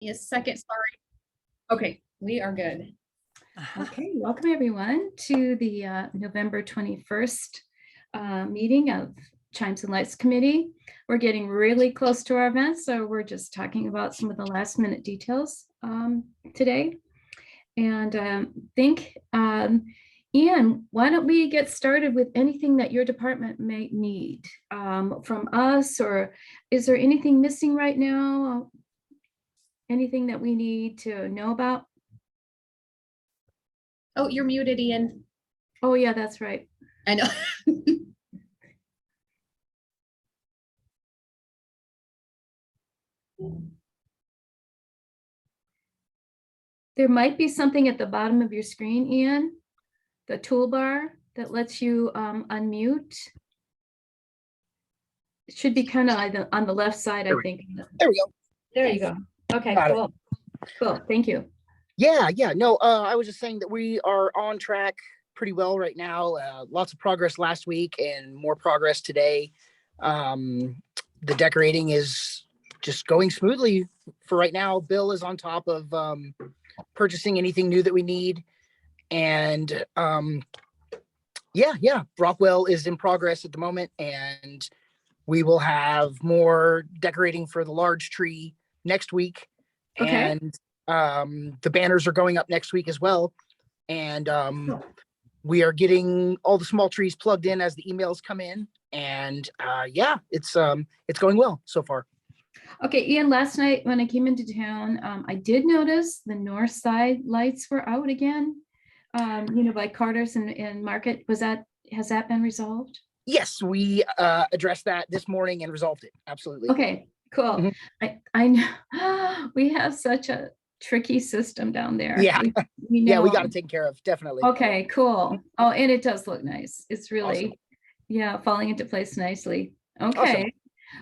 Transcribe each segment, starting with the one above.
Yes, second, sorry. Okay, we are good. Okay, welcome everyone to the November 21st meeting of Chimes and Lights Committee. We're getting really close to our event, so we're just talking about some of the last minute details today. And Ian, why don't we get started with anything that your department may need from us, or is there anything missing right now? Anything that we need to know about? Oh, you're muted, Ian. Oh, yeah, that's right. I know. There might be something at the bottom of your screen, Ian, the toolbar that lets you unmute. It should be kind of on the left side, I think. There we go. There you go. Okay, Got it. cool. Cool, thank you. Yeah. No, I was just saying that we are on track pretty well right now. Lots of progress last week and more progress today. The decorating is just going smoothly for right now. Bill is on top of purchasing anything new that we need. And yeah, Rockwell is in progress at the moment, and we will have more decorating for the large tree next week. Okay. And the banners are going up next week as well. And we are getting all the small trees plugged in as the emails come in. And yeah, it's going well so far. Okay, Ian, last night when I came into town, I did notice the north side lights were out again, by Carter's and Market. Has that been resolved? Yes, we addressed that this morning and resolved it. Absolutely. Okay, cool. Mm-hmm. I know we have such a tricky system down there. Yeah. We know. Yeah, we got it taken care of. Definitely. Okay, cool. Oh, and it does look nice. It's really, awesome. Yeah, falling into place nicely. Okay. Awesome.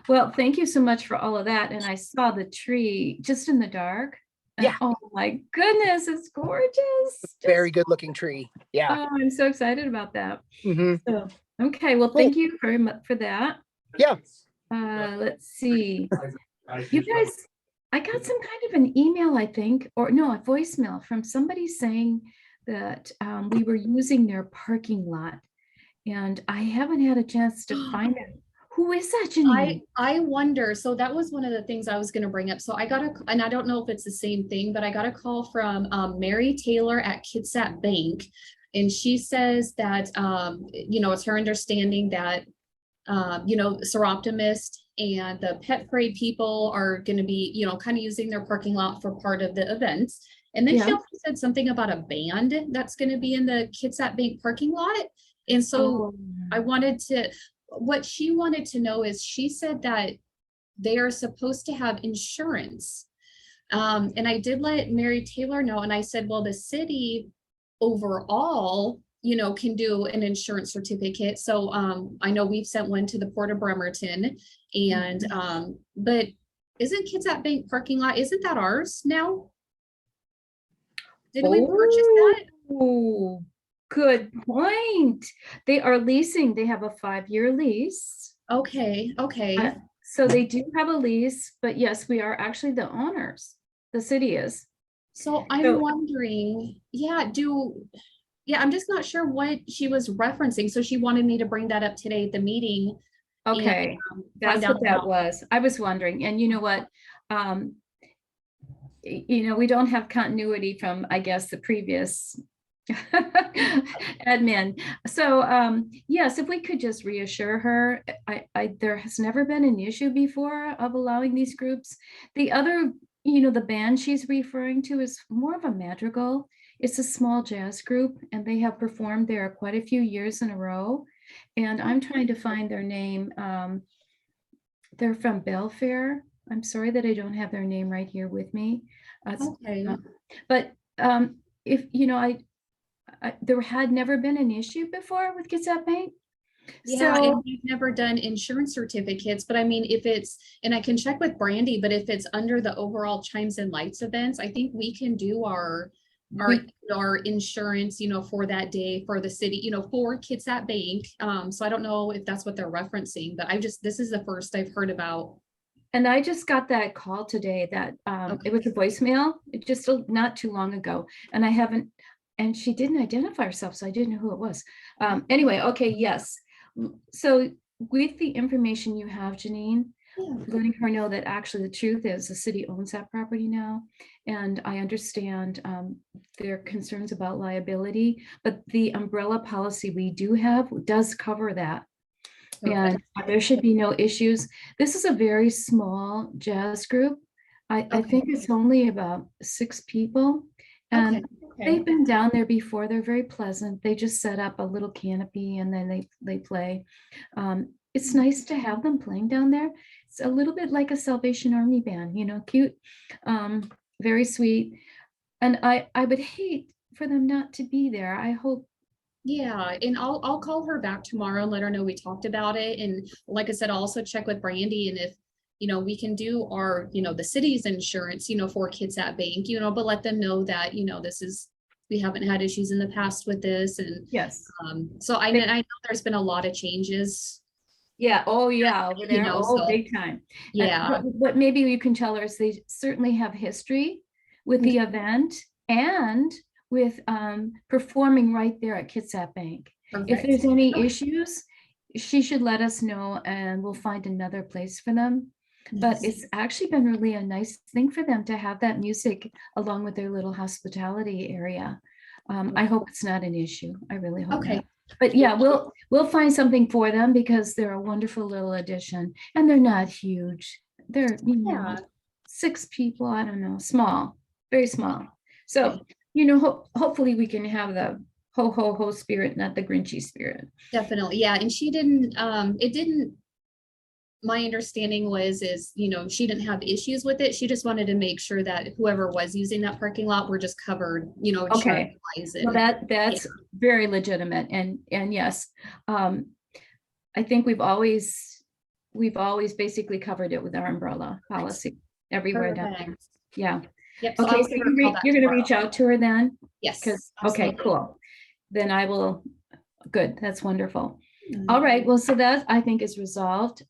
Well, thank you so much for all of that. And I saw the tree just in the dark. Yeah. Oh my goodness, it's gorgeous. Very good looking tree. Yeah. Oh, I'm so excited about that. Mm-hmm. So, okay, well, thank you very much for that. Yeah. Let's see. You guys, I got some kind of an email, I think, or no, a voicemail from somebody saying that we were using their parking lot, and I haven't had a chance to find it. Who is that, Janine? I wonder, so that was one of the things I was going to bring up. So I got and I don't know if it's the same thing, but I got a call from Mary Taylor at Kitsap Bank. And she says that, it's her understanding that, Seroptimist and the Pet Parade people are going to be, kind of using their parking lot for part of the events. And then she also said something about a band that's going to be in the Kitsap Bank parking lot. And so what she wanted to know is, she said that they are supposed to have insurance. And I did let Mary Taylor know, and I said, well, the city overall, can do an insurance certificate. So I know we've sent one to the Port of Bremerton, and but isn't Kitsap Bank parking lot, isn't that ours now? Didn't we purchase that? Oh, good point. They are leasing. They have a 5-year lease. Okay. So they do have a lease, but yes, we are actually the owners. The city is. So I'm wondering, I'm just not sure what she was referencing. So she wanted me to bring that up today at the meeting. Okay, that's what that was. I was wondering, and you know what? We don't have continuity from, I guess, the previous admin. So yes, if we could just reassure her, there has never been an issue before of allowing these groups. The other, the band she's referring to is more of a madrigal. It's a small jazz group, and they have performed there quite a few years in a row. And I'm trying to find their name. They're from Belfair. I'm sorry that I don't have their name right here with me. Okay. But if there had never been an issue before with Kitsap Bank. Yeah, so, and we've never done insurance certificates, but I mean, if it's, and I can check with Brandy, but if it's under the overall Chimes and Lights events, I think we can do our insurance, for that day for the city, for Kitsap Bank. So I don't know if that's what they're referencing, but this is the first I've heard about. And I just got that call today that it was a voicemail, just not too long ago. And I haven't, and she didn't identify herself, so I didn't know who it was. Anyway, okay, yes. So with the information you have, Janine, letting her know that actually the truth is the city owns that property now. And I understand their concerns about liability, but the umbrella policy we do have does cover that. And there should be no issues. This is a very small jazz group. I think it's only about 6 people. And they've been down there before. They're very pleasant. They just set up a little canopy and then they play. It's nice to have them playing down there. It's a little bit like a Salvation Army band, you know, cute, very sweet. And I would hate for them not to be there. I hope. Yeah, and I'll call her back tomorrow and let her know we talked about it. And like I said, I'll also check with Brandy, and if, you know, we can do our, you know, the city's insurance, you know, for kids at bank, you know, but let them know that, you know, we haven't had issues in the past with this. And yes. So I know there's been a lot of changes. Yeah. Oh yeah. Over there. You know, big time. Yeah. What maybe you can tell her is they certainly have history with the event and with performing right there at Kitsap Bank. Perfect. If there's any issues, she should let us know and we'll find another place for them. Yes. But it's actually been really a nice thing for them to have that music along with their little hospitality area. I hope it's not an issue. I really hope not. But yeah, we'll find something for them because they're a wonderful little addition and they're not huge. They're, you know, 6 people, I don't know, small, very small. So, you know, hopefully we can have the ho, ho, ho spirit, not the Grinchy spirit. Definitely. Yeah. And she didn't, my understanding is, you know, she didn't have issues with it. She just wanted to make sure that whoever was using that parking lot were just covered, you know. Okay. Well, that's very legitimate. And yes, I think we've always basically covered it with our umbrella policy everywhere down there. Yeah. Yep, so okay, so you're going to reach out to her then? Yes. Okay, cool. Then I will. Good. That's wonderful. All right. Well, so that I think is resolved.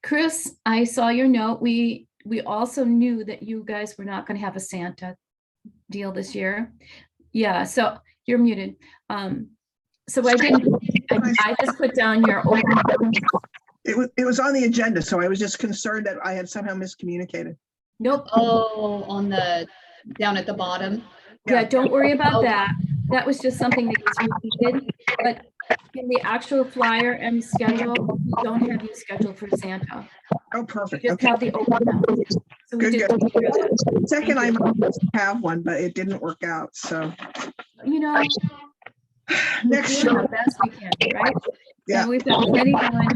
Chris, I saw your note. We also knew that you guys were not going to have a Santa deal this year. Yeah. So you're muted. So I didn't. I just put down your open. It was on the agenda, so I was just concerned that I had somehow miscommunicated. Nope. Oh, on the down at the bottom. Yeah, don't worry about that. That was just something that gets repeated. But in the actual flyer and schedule, we don't have you scheduled for Santa. Oh, perfect. We just have the open house. So we good. Second, I might have one, but it didn't work out. So, you know, next year, the best we can, right? Yeah, so we've got plenty going on.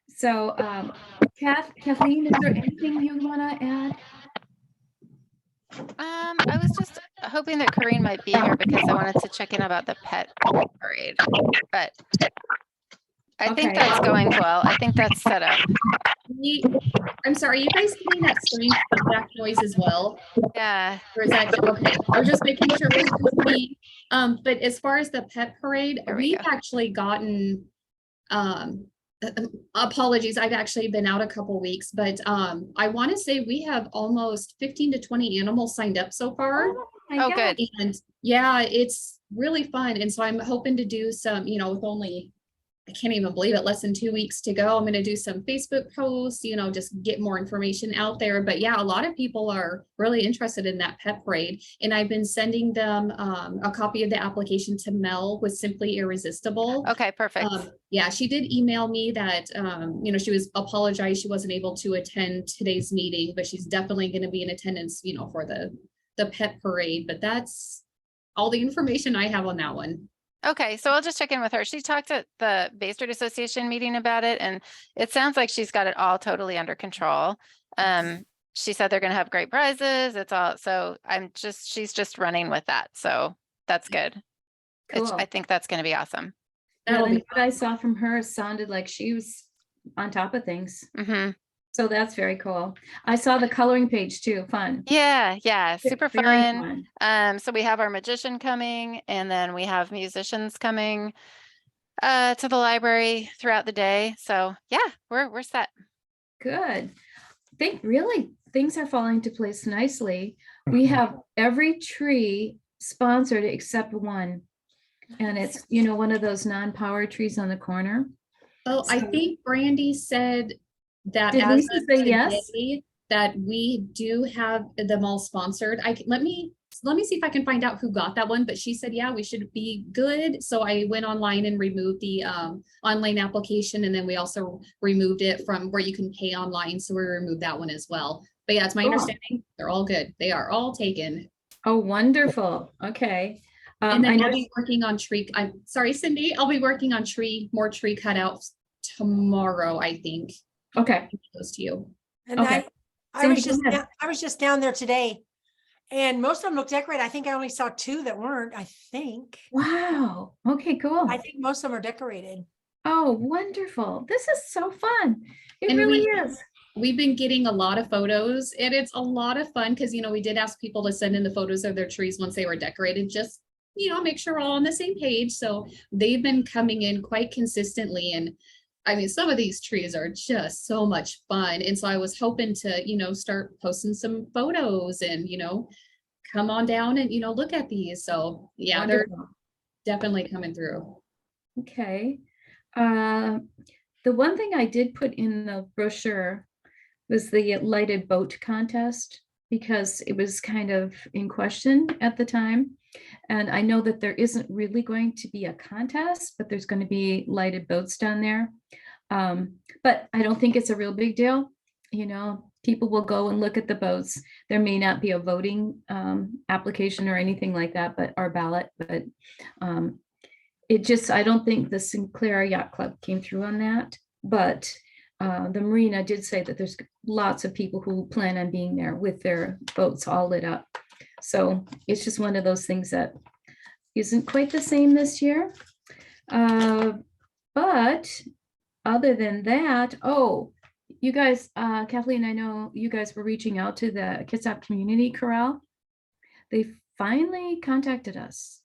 So, Kathleen, is there anything you want to add? I was just hoping that Corinne might be here because I wanted to check in about the pet parade, but I think that's going well. I think that's set up. I'm sorry, you guys hearing that strange feedback noise as well? Yeah. Or is that okay? I was just making sure it was me. But as far as the pet parade, we've actually gotten apologies, I've actually been out a couple weeks, but I want to say we have almost 15 to 20 animals signed up so far. Oh, good. And yeah, it's really fun. And so I'm hoping to do some, you know, with only, I can't even believe it, less than 2 weeks to go. I'm going to do some Facebook posts, you know, just get more information out there. But yeah, a lot of people are really interested in that pet parade. And I've been sending them a copy of the application to Mel with Simply Irresistible. Okay, perfect. Yeah, she did email me that, you know, she apologized she wasn't able to attend today's meeting, but she's definitely going to be in attendance, you know, for the pet parade. But that's all the information I have on that one. Okay, so I'll just check in with her. She talked at the Bay Street Association meeting about it, and it sounds like she's got it all totally under control. She said they're going to have great prizes. It's all, so she's just running with that. So that's good. Cool. I think that's going to be awesome. Yeah, what I saw from her sounded like she was on top of things. Mm-hmm. So that's very cool. I saw the coloring page too. Fun. Yeah. Super fun. So we have our magician coming, and then we have musicians coming to the library throughout the day. So yeah, we're set. good. Think really things are falling into place nicely. We have every tree sponsored except one. And it's, one of those non-power trees on the corner. Oh, I So- think Brandy said that Did as Lisa of say yes? today, that we do have them all sponsored. Let me see if I can find out who got that one, but she said, yeah, we should be good. So I went online and removed the online application, and then we also removed it from where you can pay online. So we removed that one as well. But yeah, it's my Cool. understanding they're all good. They are all taken. Oh, wonderful. Okay. And I then know. I'll be working on tree. I'm sorry, Cindy. I'll be working on more tree cutouts tomorrow, I think. Okay. Goes to you. And Okay. I was Cindy, go ahead. I was just down there today, and most of them look decorated. I think I only saw 2 that weren't, I think. Wow. Okay, cool. I think most of them are decorated. Oh, wonderful. This is so fun. It And really we- is. We've been getting a lot of photos, and it's a lot of fun because, we did ask people to send in the photos of their trees once they were decorated, just, make sure we're all on the same page. So they've been coming in quite consistently. And I mean, some of these trees are just so much fun. And so I was hoping to, start posting some photos and, come on down and, look at these. So yeah, they're Wonderful. definitely coming through. Okay. The one thing I did put in the brochure was the lighted boat contest, because it was kind of in question at the time. And I know that there isn't really going to be a contest, but there's going to be lighted boats down there. But I don't think it's a real big deal. People will go and look at the boats. There may not be a voting application or anything like that, but our ballot, but I don't think the Sinclair Yacht Club came through on that, but the marina did say that there's lots of people who plan on being there with their boats all lit up. So it's just one of those things that isn't quite the same this year. But other than that, you guys, Kathleen, I know you guys were reaching out to the Kitsap Community Corral. They finally contacted us.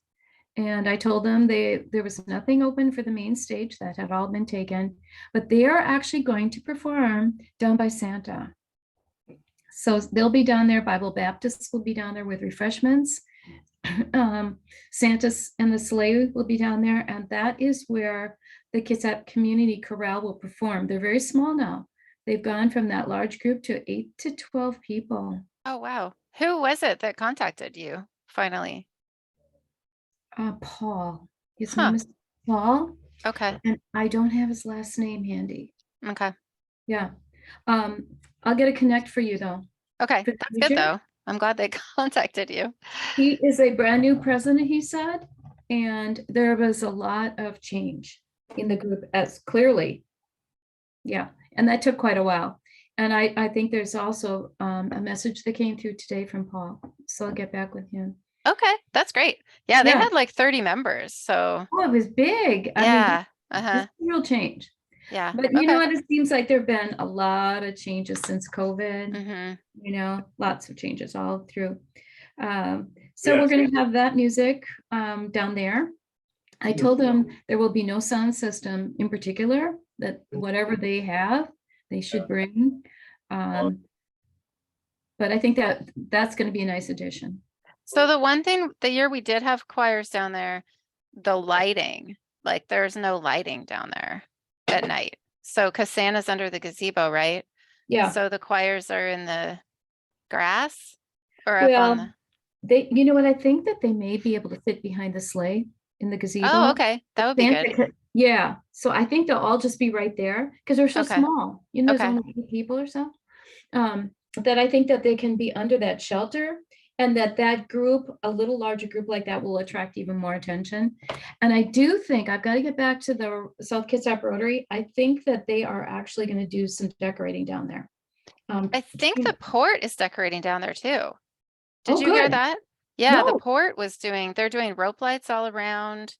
And I told them there was nothing open for the main stage, that had all been taken, but they are actually going to perform down by Santa. So they'll be down there. Bible Baptists will be down there with refreshments. Santa and the sleigh will be down there. And that is where the Kitsap Community Corral will perform. They're very small now. They've gone from that large group to 8 to 12 people. Oh, wow. Who was it that contacted you finally? Paul. His Huh. name is Paul. Okay. And I don't have his last name handy. Okay. Yeah. I'll get a connect for you though. Okay. For the That's good future? though. I'm glad they contacted you. He is a brand new president, he said, and there was a lot of change in the group, as clearly. Yeah, and that took quite a while. And I think there's also a message that came through today from Paul. So I'll get back with him. Okay. That's great. Yeah. They Yeah. had like 30 members. So Oh, it was big. I mean, yeah. this Uh-huh. is real change. Yeah. But you know Okay. what? It seems like there've been a lot of changes since COVID. Mm-hmm. Lots of changes all through. So we're going to have that music down there. I told them there will be no sound system in particular, that whatever they have, they should bring. But I think that's going to be a nice addition. So the one thing, the year we did have choirs down there, the lighting, like there's no lighting down there at night. So, cause Santa's under the gazebo, right? Yeah. So the choirs are in the grass or up on Well, the, you know what? I think that they may be able to fit behind the sleigh in the gazebo. oh, okay. That would be Santa good. Yeah. So I think they'll all just be right there because they're so Okay. small. There's Okay. only 8 people or so. That I think that they can be under that shelter, and that group, a little larger group like that, will attract even more attention. And I do think I've got to get back to the South Kitsap Rotary. I think that they are actually going to do some decorating down there. I think you the know- port is decorating down there too. Did Oh, you hear good. that? Yeah, the No. port was they're doing rope lights all around.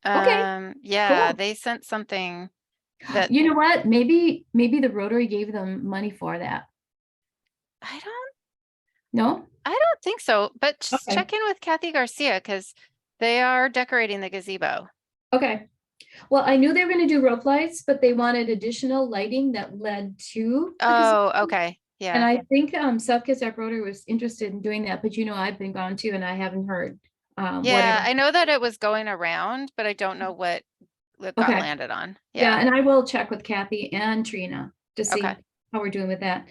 Okay, Yeah, cool. they sent something that You know what? Maybe the Rotary gave them money for that. I No? don't think so, but just Okay. check in with Kathy Garcia because they are decorating the gazebo. Okay. Well, I knew they were gonna do rope lights, but they wanted additional lighting that led to. the Oh, gazebo. okay. And Yeah. I think South Kitsap Rotary was interested in doing that, but I've been gone too and I haven't heard. Yeah, Whatever. I know that it was going around, but I don't know what it got Okay. landed on. Yeah, Yeah. and I will check with Kathy and Trina to see Okay. how we're doing with that.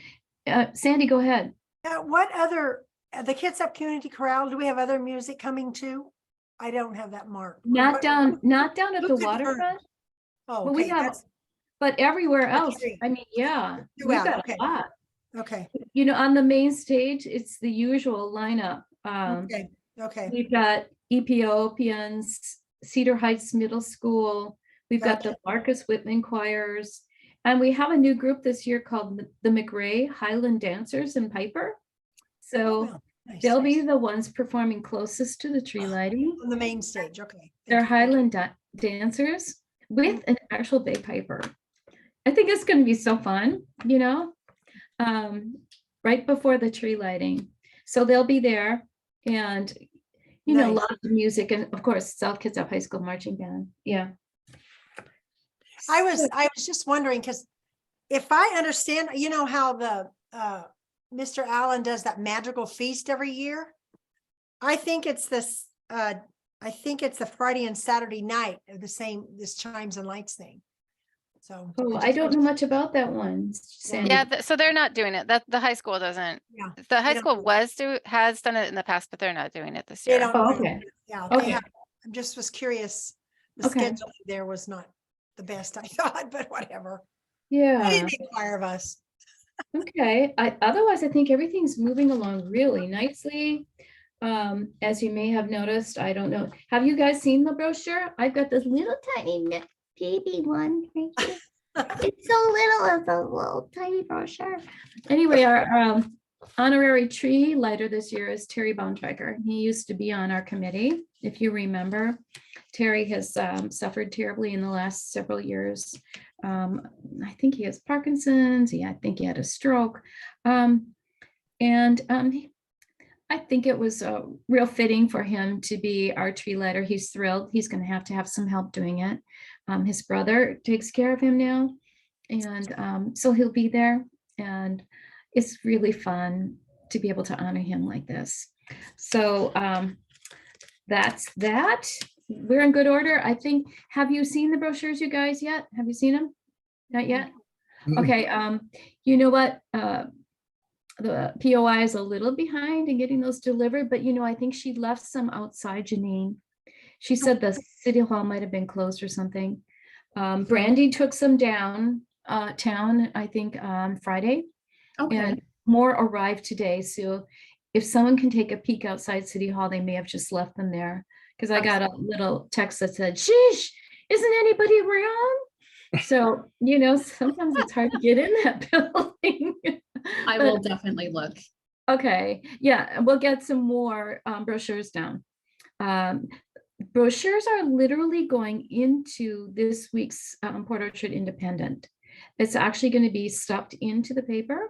Sandy, go ahead. What other, the Kids Up Community Chorale, do we have other music coming too? I don't have that marked. Not What- down at who the confirmed? waterfront, Oh, but we okay, have, that's but everywhere That's else. great. I mean, yeah, we've Throughout, got okay. a lot. okay, On the main stage, it's the usual lineup. okay, okay. We've got Ethiopians, Cedar Heights Middle School. We've got the Gotcha. Marcus Whitman choirs. And we have a new group this year called the McRae Highland Dancers and Piper. So Well, nice, they'll be nice. the ones performing closest to the tree lighting. On the main stage, okay. Thank They're you. Highland dancers with an actual bagpiper. I think it's going to be so fun, right before the tree lighting. So they'll be there and, Nice. lots of music and of course, South Kitsap High School Marching Band. Yeah. I was just wondering, because if I understand, you know how the Mr. Allen does that magical feast every year? I think it's this, I think it's the Friday and Saturday night of this Chimes and Lights thing. So. Oh, I don't know much about that one, Sandy. Yeah, so they're not doing it. That the high school doesn't. Yeah, The high don't school do has done it in the past, but they're not doing it this They year. don't. Oh, do it. okay. Yeah. Okay. They have, I just was curious. The Okay. schedule there was not the best, I thought, but whatever. They Yeah. didn't inquire of us. Okay. Otherwise, I think everything's moving along really nicely. As you may have noticed, I don't know. Have you guys seen the brochure? I've got this little tiny baby one. It's so little, it's a little tiny brochure. Anyway, our honorary tree lighter this year is Terry Bontrager. He used to be on our committee, if you remember. Terry has suffered terribly in the last several years. I think he has Parkinson's. Yeah, I think he had a stroke. I think it was real fitting for him to be our tree lighter. He's thrilled. He's going to have some help doing it. His brother takes care of him now. And so he'll be there. And it's really fun to be able to honor him like this. So that's that. We're in good order. I think, have you seen the brochures, you guys, yet? Have you seen them? Not yet? Okay. You know what? The POI is a little behind in getting those delivered, but I think she left some outside, Janine. She said the city hall might have been closed or something. Brandy took some down town, I think on Friday. Okay. And more arrived today. So if someone can take a peek outside City Hall, they may have just left them there. Because I got a little text that said, sheesh, isn't anybody around? So, sometimes it's hard to get in that building. I will definitely look. Okay, yeah, we'll get some more brochures down. Brochures are literally going into this week's Port Orchard Independent. It's actually going to be stuffed into the paper.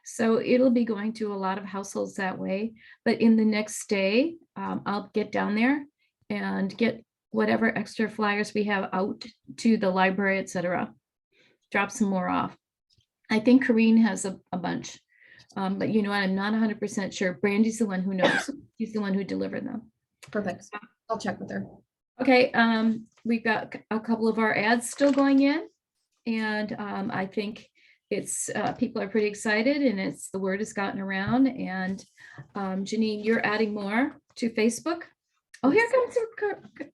So it'll be going to a lot of households that way. But in the next day, I'll get down there and get whatever extra flyers we have out to the library, etc. Drop some more off. I think Corrine has a bunch, but I'm not 100% sure. Brandy's the one who knows. She's the one who delivered them. Perfect. I'll check with her. Okay, we've got a couple of our ads still going in, and I think it's people are pretty excited, and the word has gotten around. And Janine, you're adding more to Facebook. Oh, here comes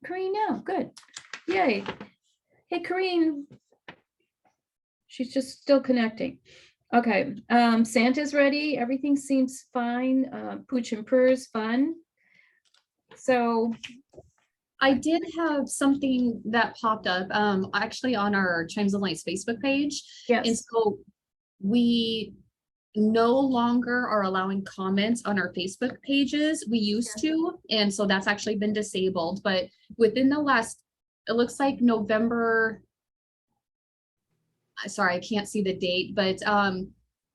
Corrine now. Good, yay! Hey, Corrine. She's just still connecting. Okay, Santa's ready. Everything seems fine. Pooch and Purr's fun. So I did have something that popped up actually on our Chimes and Lights Facebook page. yes. And so we no longer are allowing comments on our Facebook pages. We used to, and so that's actually been disabled. But within the last, it looks like November, sorry, I can't see the date, but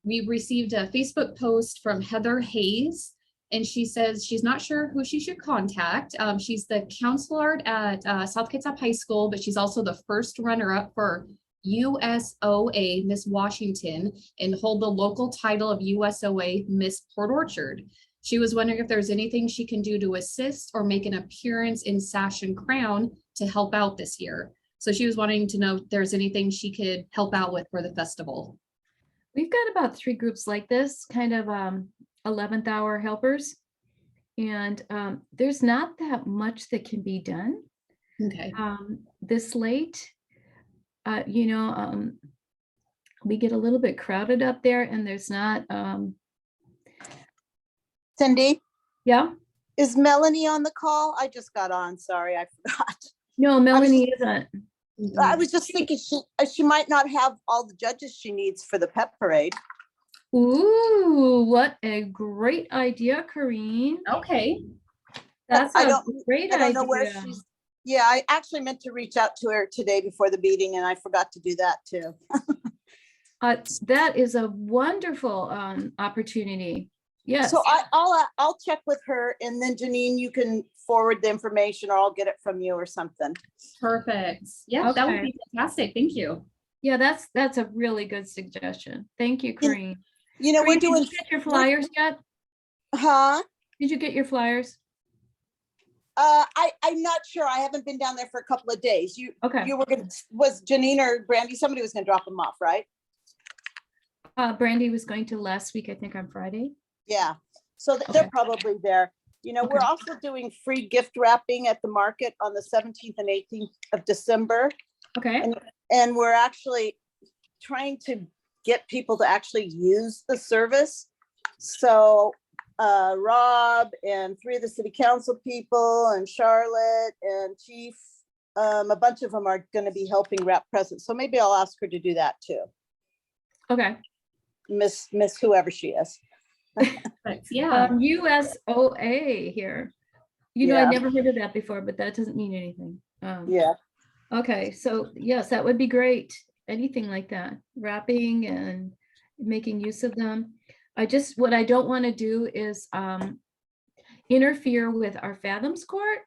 we received a Facebook post from Heather Hayes, And she says she's not sure who she should contact. She's the counselor at South Kitsap High School, but she's also the first runner-up for USOA Miss Washington and hold the local title of USOA Miss Port Orchard. She was wondering if there's anything she can do to assist or make an appearance in Sash and Crown to help out this year. So she was wanting to know if there's anything she could help out with for the festival. We've got about 3 groups like this, kind of 11th hour helpers. And there's not that much that can be done Okay. this late. We get a little bit crowded up there, and there's not. Cindy, Yeah. is Melanie on the call? I just got on. Sorry, I forgot. No, Melanie isn't. I was just thinking she might not have all the judges she needs for the pep parade. Ooh, what a great idea, Corrine. Okay. That's I a don't- great I idea. don't know where she's. Yeah, I actually meant to reach out to her today before the meeting, and I forgot to do that too. That is a wonderful opportunity. Yes. So I'll check with her, and then Janine, you can forward the information, or I'll get it from you or something. Perfect. Yeah, that would Okay. be fantastic. Thank you. Yeah, that's a really good suggestion. Thank you, Corrine. You know, we're Corrine, doing. did you get your flyers yet? Huh? Did you get your flyers? I'm not sure. I haven't been down there for a couple of days. Okay. You were gonna, was Janine or Brandy, somebody was gonna drop them off, right? Brandy was going to last week, I think on Friday. Yeah, so they're Okay. probably there. You know, we're Okay. also doing free gift wrapping at the market on the 17th and 18th of December. Okay. And we're actually trying to get people to actually use the service. So Rob and 3 of the city council people and Charlotte and Chief, a bunch of them are gonna be helping wrap presents. So maybe I'll ask her to do that too. Okay. Miss whoever she is. But yeah, USOA here. You know, Yeah. I never heard of that before, but that doesn't mean anything. Yeah. Okay, so yes, that would be great. Anything like that, wrapping and making use of them. What I don't want to do is interfere with our Fathoms Court.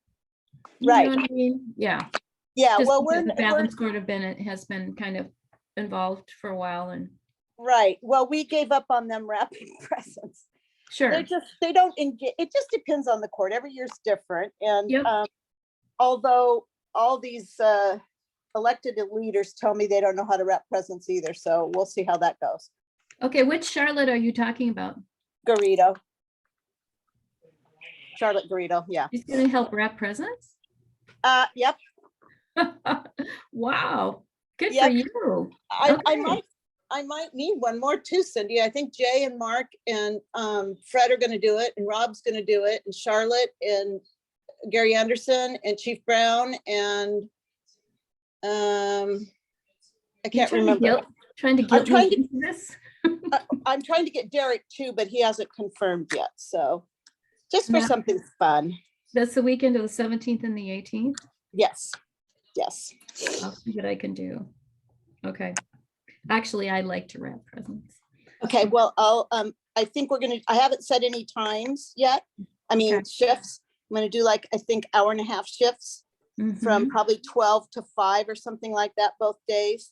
You know Right. what I mean? Yeah. Yeah, Just well, because we're the Fathoms Court has been kind of involved for a while, and right. Well, we gave up on them wrapping presents. sure. They don't engage. It just depends on the court. Every year's different. And Yep. although all these elected leaders tell me they don't know how to wrap presents either. So we'll see how that goes. Okay, which Charlotte are you talking about? Garrido. Charlotte Garrido, yeah. She's gonna help wrap presents? Yep. Wow, good for Yep. you. I Okay. might need one more too, Cindy. I think Jay and Mark and Fred are gonna do it, and Rob's gonna do it, and Charlotte and Gary Anderson and Chief Brown and I can't remember. Trying to I'm guilt trying me to- into this? I'm trying to get Derek too, but he hasn't confirmed yet. So just for Yeah. something fun. That's the weekend of the 17th and the 18th. Yes. Yes. I'll see what I can do. Okay. Actually, I like to wrap presents. Okay. Well, I think I haven't set any times yet. I mean, Okay. shifts. I'm going to do like, I think 1.5 shifts from Mhm. probably 12 to 5 or something like that, both days.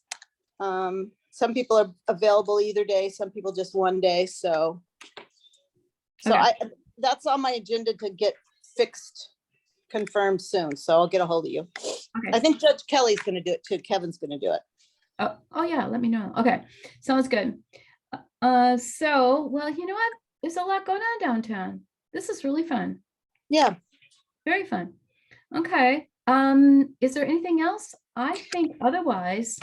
Some people are available either day, some people just one day. So Okay. that's on my agenda to get fixed, confirmed soon. So I'll get a hold of you. Okay. I think Judge Kelly's going to do it too. Kevin's going to do it. Oh yeah, let me know. Okay, sounds good. Well, you know what? There's a lot going on downtown. This is really fun. Yeah. Very fun. Okay. Is there anything else? I think otherwise.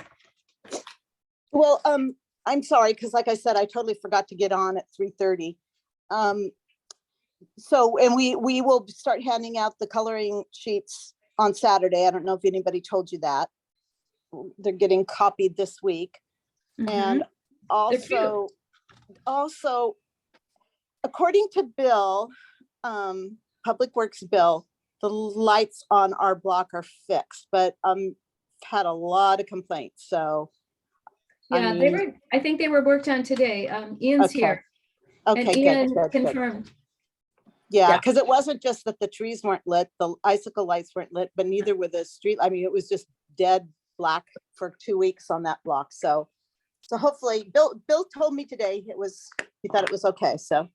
Well, I'm sorry, because like I said, I totally forgot to get on at 3:30. So, and we will start handing out the coloring sheets on Saturday. I don't know if anybody told you that. They're getting copied this week. And cute. also, according to Bill, Public Works Bill, the lights on our block are fixed, but had a lot of complaints. So Yeah, I think they were worked on today. Ian's Okay. here. okay, And good, Ian good, good. confirmed. Yeah, Yeah. because it wasn't just that the trees weren't lit, the icicle lights weren't lit, but neither were the street. I mean, it was just dead black for 2 weeks on that block. So hopefully, Bill told me today he thought it was okay. So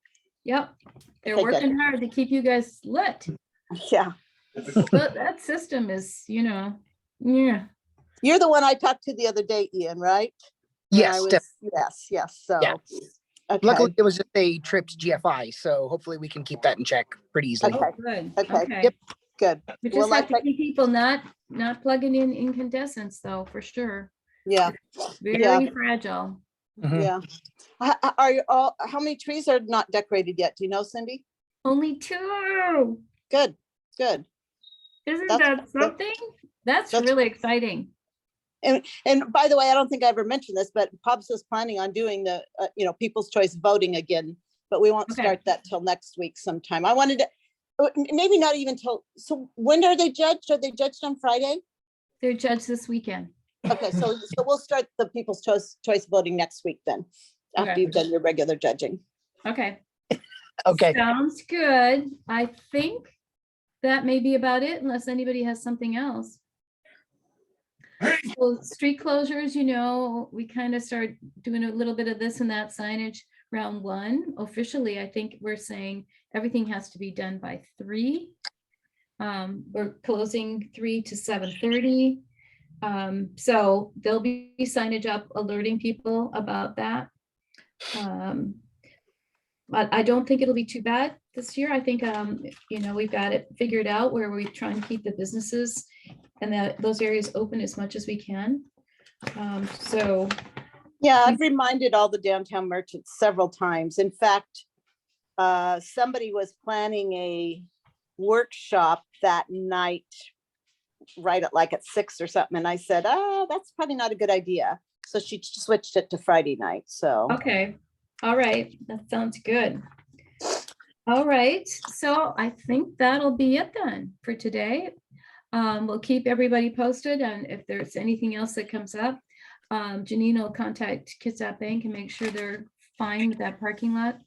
Yep. They're Okay, good. working hard to keep you guys lit. yeah, But that system is, yeah. you're the one I talked to the other day, Ian, right? When I Yes, was- yes. So Yeah. okay, luckily it was just a tripped GFI, so hopefully we can keep that in check pretty easily. Okay. Oh, good. Okay. Okay. Yep. good. We Well, just have to like- keep people not plugging in incandescents though, for sure. Yeah, Very fragile. Mhm. yeah. Are you all? How many trees are not decorated yet? Do you know, Cindy? Only 2. Good. Isn't That's- that something? That's that's- really exciting. And by the way, I don't think I ever mentioned this, but Pops is planning on doing the, People's Choice voting again, but we won't Okay. start that till next week sometime. I wanted to, maybe not even till, so when are they judged? Are they judged on Friday? They're judged this weekend. Okay, so we'll start the People's Choice voting next week then, after Okay. you've done your regular judging. Okay. Okay, Sounds good. I think that may be about it unless anybody has something else. So street closures, we kind of start doing a little bit of this and that signage round 1. Officially, I think we're saying everything has to be done by 3. We're closing 3 to 7:30. So there'll be signage up alerting people about that. But I don't think it'll be too bad this year. I think, we've got it figured out where we try and keep the businesses and those areas open as much as we can. So, Yeah, I've reminded all the downtown merchants several times. In fact, somebody was planning a workshop that night, right at 6 or something. And I said, that's probably not a good idea. So she switched it to Friday night. So, okay, all right, that sounds good. All right, so I think that'll be it then for today. We'll keep everybody posted, and if there's anything else that comes up, Janine will contact Kitsap Bank and make sure they're fine with that parking lot.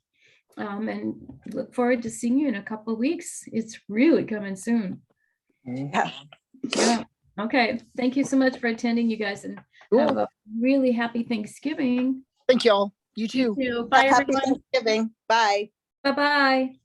And look forward to seeing you in a couple of weeks. It's really coming soon. yeah. Yeah, okay, thank you so much for attending, you guys, and have cool. a really happy Thanksgiving. Thank y'all. You too. You too. Bye, Happy everyone. Thanksgiving. Bye. Bye-bye.